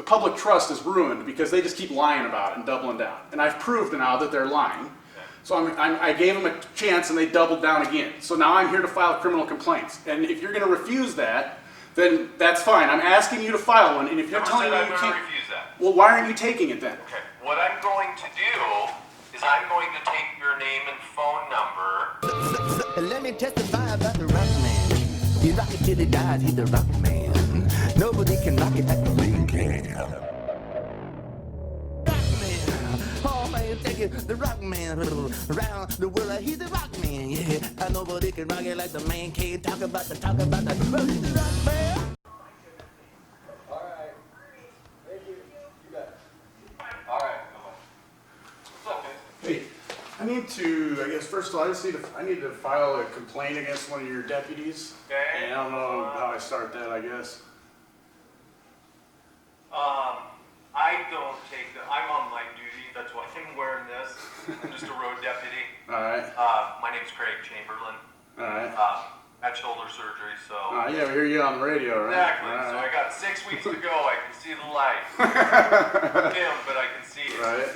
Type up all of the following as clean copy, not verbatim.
public trust is ruined because they just keep lying about it and doubling down. And I've proved now that they're lying. So I gave them a chance and they doubled down again. So now I'm here to file criminal complaints. And if you're going to refuse that, then that's fine. I'm asking you to file one. And if you're telling me you can't, refuse that. well, why aren't you taking it then? Okay. What I'm going to do is I'm going to take your name and phone number. Let me testify about the rock man. He rock it till he dies, he's the rock man. Nobody can rock it like the ring can. Rock man, oh man, take it, the rock man. Around the world, he's the rock man, yeah. And nobody can rock it like the man can. Talk about the, well, he's the rock man. Alright. Thank you. You bet. Alright. What's up, guys? Hey, I need to, I guess first of all, I need to file a complaint against one of your deputies. Okay. And I don't know how I start that, I guess. I don't take the, I'm on light duty, that's why I'm wearing this. I'm just a road deputy. Alright. My name's Craig Chamberlain. Alright. Had shoulder surgery, so. Yeah, we hear you on the radio, right? Exactly. Right. So I got 6 weeks to go. I can see the light. Dim, but I can see it. Right.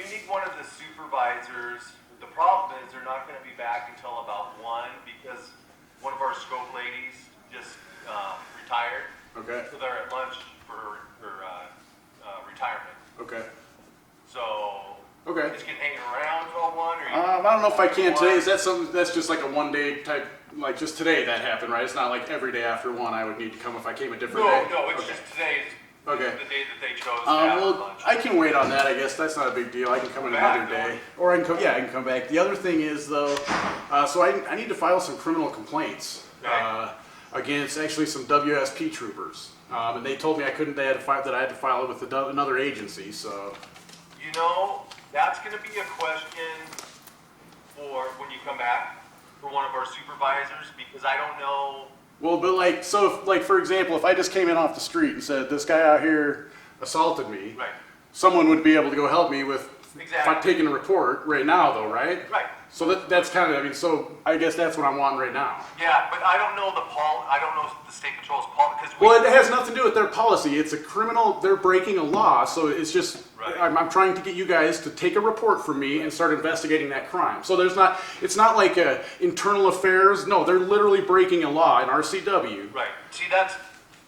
You need one of the supervisors. The problem is they're not going to be back until about 1 because one of our scope ladies just retired. Okay. So they're at lunch for retirement. Okay. So. Okay. Is you can hang around till 1 or you I don't know if I can today. Is that something that's just like a one-day type, like just today that happened, right? It's not like every day after 1 I would need to come if I came a different day? No, it's okay. just today's okay. the day that they chose to have well, lunch. I can wait on that, I guess. That's not a big deal. I can come in another day. Or I can come, yeah, I can come back. The other thing is, though, so I need to file some criminal complaints against actually some WSP troopers. And they told me I couldn't, that I had to file it with another agency, so. You know, that's going to be a question for when you come back for one of our supervisors because I don't know. Well, but like, so if, like, for example, if I just came in off the street and said, this guy out here assaulted me, right. Someone would be able to go help me with taking a report right now, though, right? Right. So that's kind of, I mean, so I guess that's what I'm wanting right now. Yeah, but I don't know I don't know the state patrol's policy. Well, it has nothing to do with their policy. It's a criminal, they're breaking a law, so it's just, right. I'm trying to get you guys to take a report from me and start investigating that crime. So it's not like internal affairs. No, they're literally breaking a law in RCW. Right. See, that's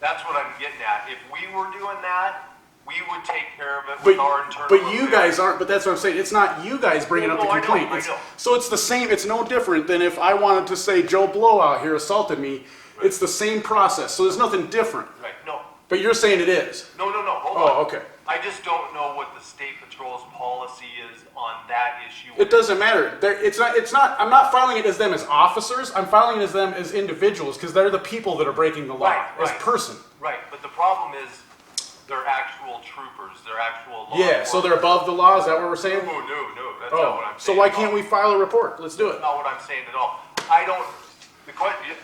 what I'm getting at. If we were doing that, we would take care of it with our internal But you affairs. guys aren't, but that's what I'm saying. It's not you guys bringing up the complaint. I know. So it's the same, it's no different than if I wanted to say Joe Blow out here assaulted me. Right. It's the same process, so there's nothing different. Right, no. But you're saying it is. No, hold on. Oh, okay. I just don't know what the state patrol's policy is on that issue. It doesn't matter. I'm not filing it as them as officers. I'm filing it as them as individuals because they're the people that are breaking the law as person. Right, but the problem is they're actual troopers. They're actual law Yeah, so they're above the law. Is that what we're saying? No, that's not what I'm saying. So why can't we file a report? Let's do it. That's not what I'm saying at all.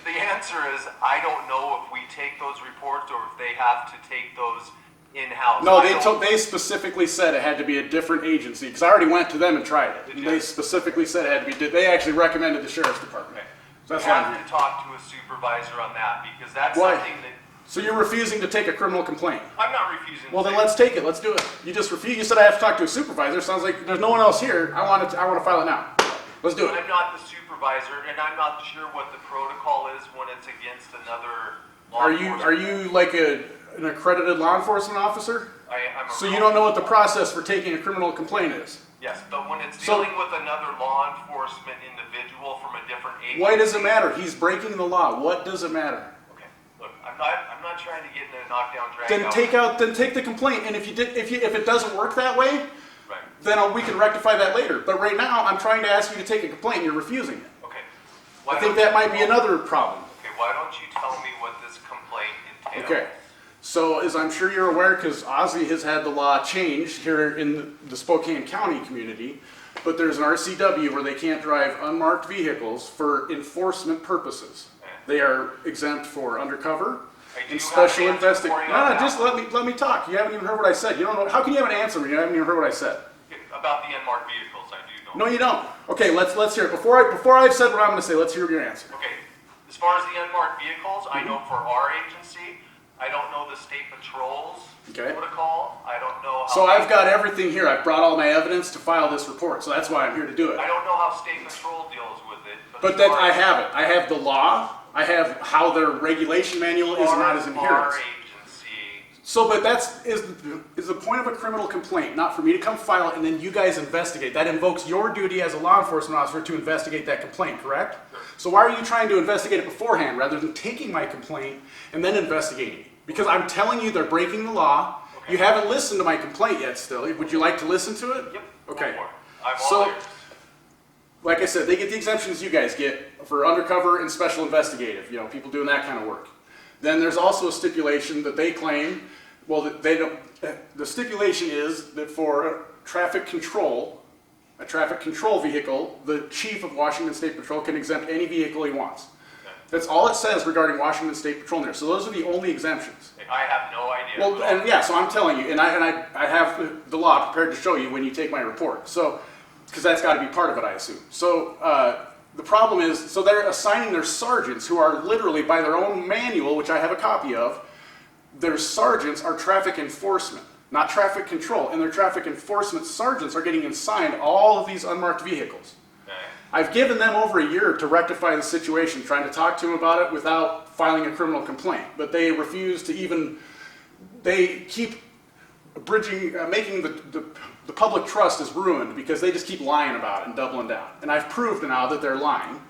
The answer is I don't know if we take those reports or if they have to take those in-house. No, they specifically said it had to be a different agency because I already went to them and tried it. And they specifically said it had to be. They actually recommended the sheriff's department. Okay. So that's you why have to talk to a supervisor on that because that's Why? something that. So you're refusing to take a criminal complaint? I'm not refusing. Well, then let's take it. Let's do it. You just refuse. You said I have to talk to a supervisor. Sounds like there's no one else here. I want to file it now. Let's do it. I'm not the supervisor, and I'm not sure what the protocol is when it's against another law enforcement. Are you like an accredited law enforcement officer? I'm So you don't know what the process for taking a criminal complaint is? Yes, but when it's dealing with another law enforcement individual from a different agency. Why does it matter? He's breaking the law. What does it matter? Okay, look, I'm not trying to get in a knockdown drag Then take the complaint, and if it doesn't work that way, right. then we can rectify that later. But right now, I'm trying to ask you to take a complaint, and you're refusing it. Okay. I think that might be another problem. Okay, why don't you tell me what this complaint entails? Okay. So, as I'm sure you're aware, because Ozzy has had the law changed here in the Spokane County community, but there's an RCW where they can't drive unmarked vehicles for enforcement purposes. Okay. They are exempt for undercover and have special an answer investigation. for you on No, just that let me talk. You haven't even heard what I said. You don't know. How can you have an answer when you haven't even heard what I said? Okay, about the unmarked vehicles, I do know. No, you don't. Okay, let's hear it. Before I've said what I'm going to say, let's hear your answer. Okay, as far as the unmarked vehicles, I know for our agency, I don't know the state patrol's Okay. protocol. I don't know how. So I've got everything here. I've brought all my evidence to file this report, so that's why I'm here to do it. I don't know how state patrol deals with it. But as then far I as- have it. I have the law. I have how their regulation manual is not as Our adherence. agency, So, but is the point of a criminal complaint not for me to come file it and then you guys investigate. That invokes your duty as a law enforcement officer to investigate that complaint, correct? So why are you trying to investigate it beforehand rather than taking my complaint and then investigating it? Because I'm telling you they're breaking the law. Okay. You haven't listened to my complaint yet still. Would you like to listen to it? Yep. Okay. Go for it. I'm So- all ears. Like I said, they get the exemptions you guys get for undercover and special investigative, you know, people doing that kind of work. Then there's also a stipulation that they claim, well, that they don't, the stipulation is that for traffic control, a traffic control vehicle, the chief of Washington State Patrol can exempt any vehicle he wants. That's all it says regarding Washington State Patrol in there. So those are the only exemptions. I have no idea. Well, and yeah, so I'm telling you, and I have the law prepared to show you when you take my report. So, because that's got to be part of it, I assume. So the problem is, so they're assigning their sergeants, who are literally by their own manual, which I have a copy of, their sergeants are traffic enforcement, not traffic control. And their traffic enforcement sergeants are getting assigned all of these unmarked vehicles. Okay. I've given them over a year to rectify the situation, trying to talk to them about it without filing a criminal complaint. But they refuse to even, they keep bridging, making the public trust is ruined because they just keep lying about it and doubling down. And I've proved now that they're lying.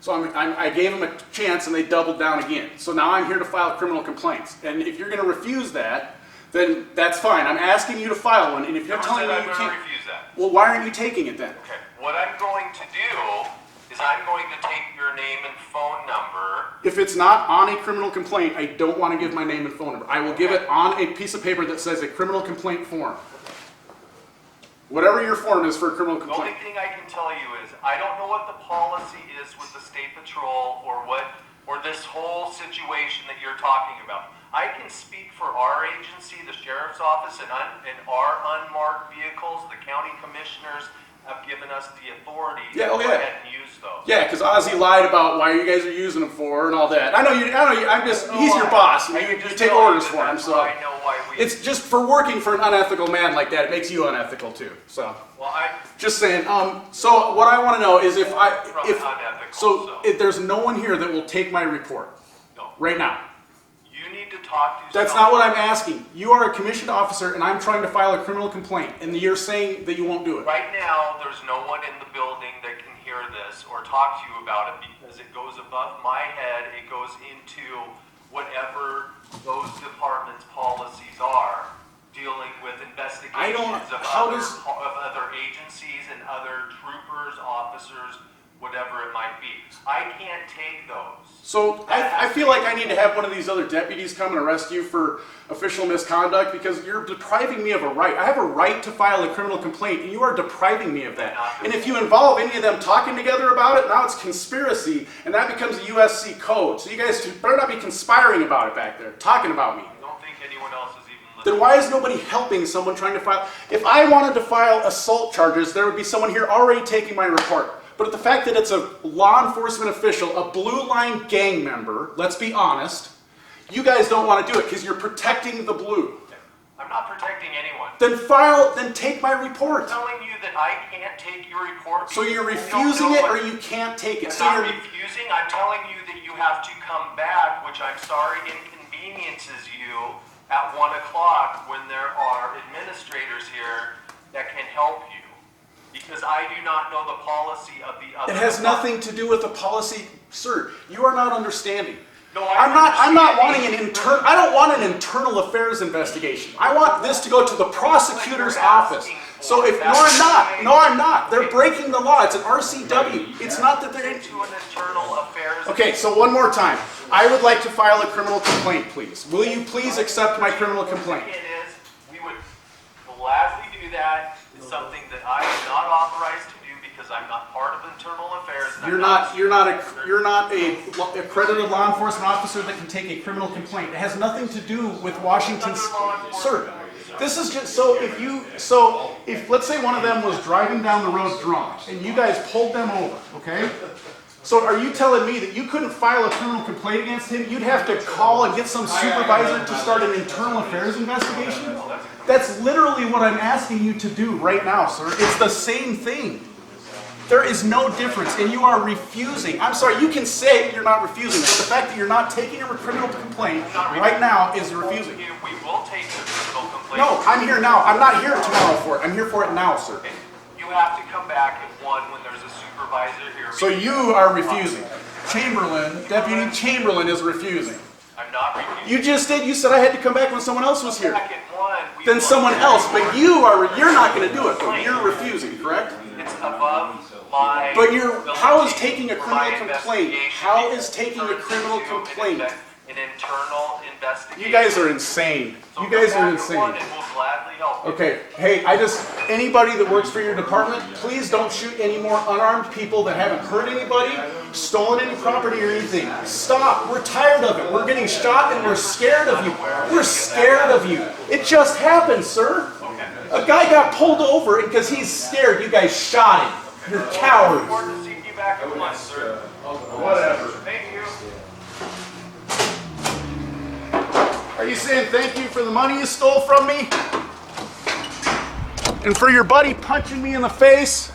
So I gave them a chance and they doubled down again. So now I'm here to file criminal complaints. And if you're going to refuse that, then that's fine. I'm asking you to file one. And if you're Never telling said me I'm you going to can't, refuse that. well, why aren't you taking it then? Okay. What I'm going to do is I'm going to take your name and phone number. If it's not on a criminal complaint, I don't want to give my name and phone number. I will give it on a piece of paper that says a criminal complaint form. Whatever your form is for a criminal The only complaint. thing I can tell you is I don't know what the policy is with the state patrol or this whole situation that you're talking about. I can speak for our agency, the sheriff's office, and our unmarked vehicles. The county commissioners have given us the authority Yeah, to oh go yeah. ahead and use those. Yeah, because Ozzy lied about why you guys are using them for and all that. I know you. He's your boss. And I you can just take tell you orders that for him. that's So why I know why we. it's just for working for an unethical man like that. It makes you unethical too. So well, I. just saying. So what I want to know is if Unethical, if there's no one here that will take my report No. right now. You need to talk to. That's not what I'm asking. You are a commissioned officer, and I'm trying to file a criminal complaint, and you're saying that you won't do it. Right now, there's no one in the building that can hear this or talk to you about it because it goes above my head. It goes into whatever those departments' policies are dealing with investigations of other agencies and other troopers, officers, whatever it might be. I can't take those. So I feel like I need to have one of these other deputies come and arrest you for official misconduct because you're depriving me of a right. I have a right to file a criminal complaint, and you are depriving me of that. And if you involve any of them talking together about it, now it's conspiracy, and that becomes a USC code. So you guys better not be conspiring about it back there, talking about me. I don't think anyone else is even listening. Then why is nobody helping someone trying to file? If I wanted to file assault charges, there would be someone here already taking my report. But the fact that it's a law enforcement official, a blue line gang member, let's be honest, you guys don't want to do it because you're protecting the blue. I'm not protecting anyone. Then take my report. I'm telling you that I can't take your report. So you're because you don't refusing know it what- or you can't take it. I'm So not you're refusing. I'm telling you that you have to come back, which I'm sorry inconveniences you at 1 o'clock when there are administrators here that can help you. Because I do not know the policy of the other. It has nothing to do with the policy, sir. You are not understanding. No, I'm not wanting I don't want an internal affairs investigation. I want this to go to the prosecutor's office. So no, I'm not. They're breaking the law. It's an RCW. It's not that they're into an internal affairs. Okay, so one more time. I would like to file a criminal complaint, please. Will you please accept my criminal complaint? It is. We would gladly do that. It's something that I am not authorized to do because I'm not part of internal affairs. And You're not a accredited law enforcement officer that can take a criminal complaint. It has nothing to do with Washington, sir. This is just so if let's say one of them was driving down the road drunk and you guys pulled them over, okay? So are you telling me that you couldn't file a criminal complaint against him? You'd have to call and get some supervisor to start an internal affairs investigation? That's literally what I'm asking you to do right now, sir. It's the same thing. There is no difference, and you are refusing. I'm sorry, you can say you're not refusing, but the fact that you're not taking a criminal complaint right now is refusing. We will take the criminal complaint. No, I'm here now. I'm not here tomorrow for it. I'm here for it now, sir. You have to come back at 1 when there's a supervisor here. So you are refusing. Chamberlain, Deputy Chamberlain is refusing. I'm not refusing. You just did. You said I had to come back when someone else was here. Back at 1. Then someone else, but you're not going to do it. But you're refusing, correct? It's above my. But how is taking a for my criminal complaint? investigation. How is It taking a turns criminal into complaint? An internal investigation. You guys are insane. So You guys come are back at 1 insane. and we'll gladly help you. Okay, hey, anybody that works for your department, please don't shoot any more unarmed people that haven't hurt anybody, stolen any property or anything. Stop, we're tired of it. We're getting shot and we're scared of you. We're scared of you. It just happened, sir. A guy got pulled over because he's scared. You guys shot him. You're cowards. Forward to seeing you back at 1, sir. Whatever. Thank you. Are you saying thank you for the money you stole from me? And for your buddy punching me in the face?